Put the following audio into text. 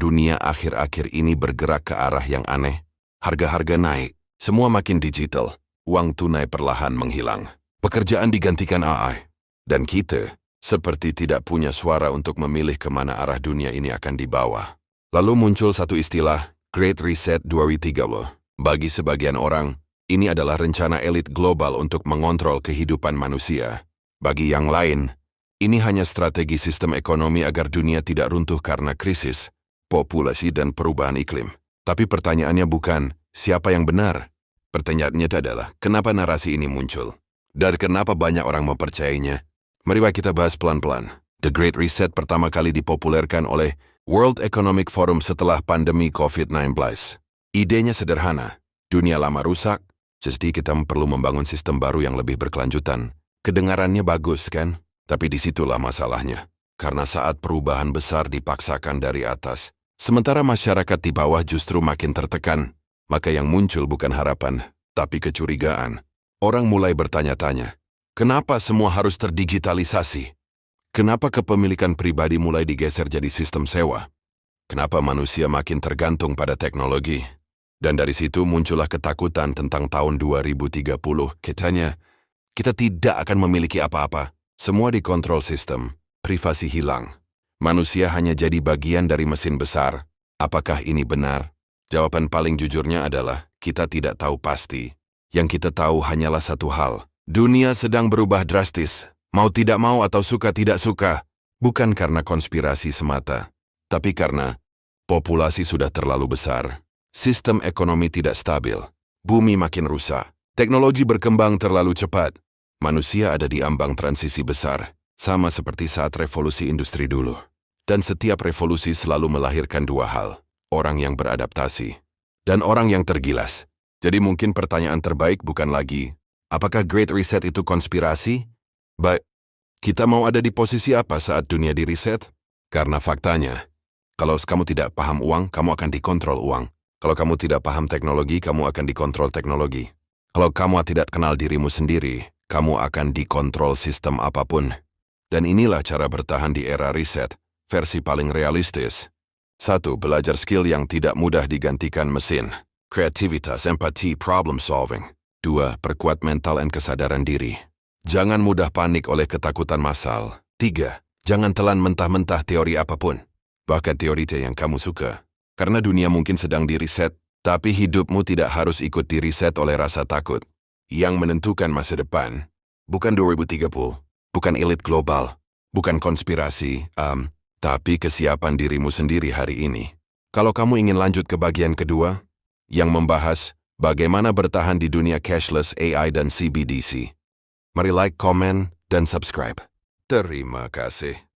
dunia akhir-akhir ini bergerak ke arah yang aneh. Harga-harga naik, semua makin digital, uang tunai perlahan menghilang. Pekerjaan digantikan AI. Dan kita, seperti tidak punya suara untuk memilih kemana arah dunia ini akan dibawa. Lalu muncul satu istilah, Great Reset 2030. Bagi sebagian orang, ini adalah rencana elit global untuk mengontrol kehidupan manusia. Bagi yang lain, ini hanya strategi sistem ekonomi agar dunia tidak runtuh karena krisis, populasi, dan perubahan iklim. Tapi pertanyaannya bukan, siapa yang benar? Pertanyaannya adalah, kenapa narasi ini muncul? Dan kenapa banyak orang mempercayainya? Mari kita bahas pelan-pelan. The Great Reset pertama kali dipopulerkan oleh World Economic Forum setelah pandemi COVID-19. Idenya sederhana, dunia lama rusak, jadi kita perlu membangun sistem baru yang lebih berkelanjutan. Kedengarannya bagus kan? Tapi disitulah masalahnya. Karena saat perubahan besar dipaksakan dari atas, sementara masyarakat di bawah justru makin tertekan, maka yang muncul bukan harapan, tapi kecurigaan. Orang mulai bertanya-tanya, kenapa semua harus terdigitalisasi? Kenapa kepemilikan pribadi mulai digeser jadi sistem sewa? Kenapa manusia makin tergantung pada teknologi? Dan dari situ muncullah ketakutan tentang tahun 2030. Katanya, kita tidak akan memiliki apa-apa. Semua dikontrol sistem, privasi hilang. Manusia hanya jadi bagian dari mesin besar. Apakah ini benar? Jawaban paling jujurnya adalah, kita tidak tahu pasti. Yang kita tahu hanyalah satu hal. Dunia sedang berubah drastis. Mau tidak mau atau suka tidak suka. Bukan karena konspirasi semata. Tapi karena populasi sudah terlalu besar. Sistem ekonomi tidak stabil. Bumi makin rusak. Teknologi berkembang terlalu cepat. Manusia ada di ambang transisi besar, sama seperti saat revolusi industri dulu. Dan setiap revolusi selalu melahirkan dua hal, orang yang beradaptasi dan orang yang tergilas. Jadi mungkin pertanyaan terbaik bukan lagi, apakah Great Reset itu konspirasi? Baik, kita mau ada di posisi apa saat dunia di-reset? Karena faktanya, kalau kamu tidak paham uang, kamu akan dikontrol uang. Kalau kamu tidak paham teknologi, kamu akan dikontrol teknologi. Kalau kamu tidak kenal dirimu sendiri, kamu akan dikontrol sistem apapun. Dan inilah cara bertahan di era riset, versi paling realistis. 1. Belajar skill yang tidak mudah digantikan mesin. Kreativitas, empati, problem solving. 2. Perkuat mental dan kesadaran diri. Jangan mudah panik oleh ketakutan massal. 3. Jangan telan mentah-mentah teori apapun. Bahkan teori yang kamu suka. Karena dunia mungkin sedang di-reset, tapi hidupmu tidak harus ikut di-reset oleh rasa takut. Yang menentukan masa depan, bukan 2030, bukan elit global, bukan konspirasi, tapi kesiapan dirimu sendiri hari ini. Kalau kamu ingin lanjut ke bagian kedua, yang membahas bagaimana bertahan di dunia cashless, AI, dan CBDC. Mari like, komen, dan subscribe. Terima kasih.